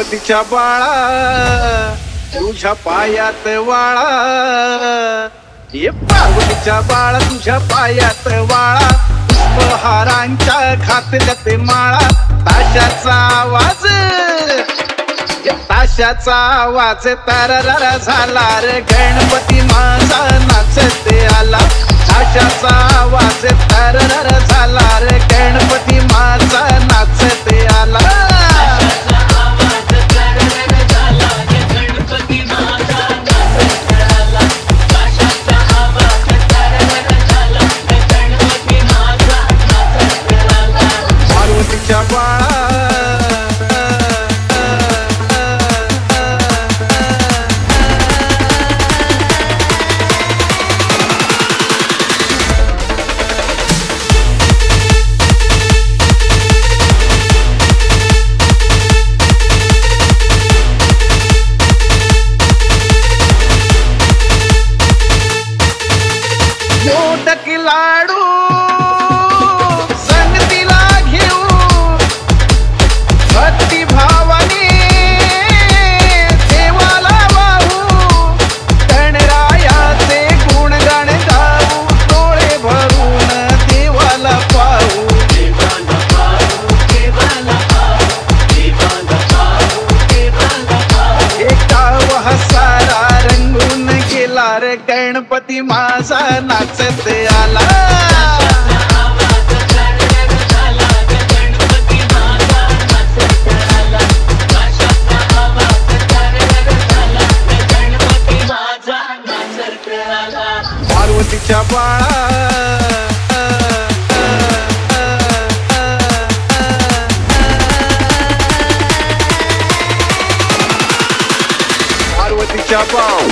पार्वतीच्या बाळा तुझ्या पायात वाळा, ये पार्वतीच्या बाळा तुझ्या पायात वाळा, पुष्पहारांच्या घातल्यात माळा, ताशाचा आवाज ताशाचा आवाज तररर झाला रे, गणपती माझा नाचते आला, ताशाचा आवाज तररर झाला रे, गणपती माझा नाचते आला. पार्वतीच्या बाळा मोदक लाडू संगतीला घेऊ, भक्ती भावाने देवाला वाहू, गणरायाचे गुणगान गाऊ, डोळे भरून देवाला पाहू, एका सारा रंगून गेला रे, गणपती माझा नाचते आला. पार्वतीच्या बाळा पार्वतीच्या बाळा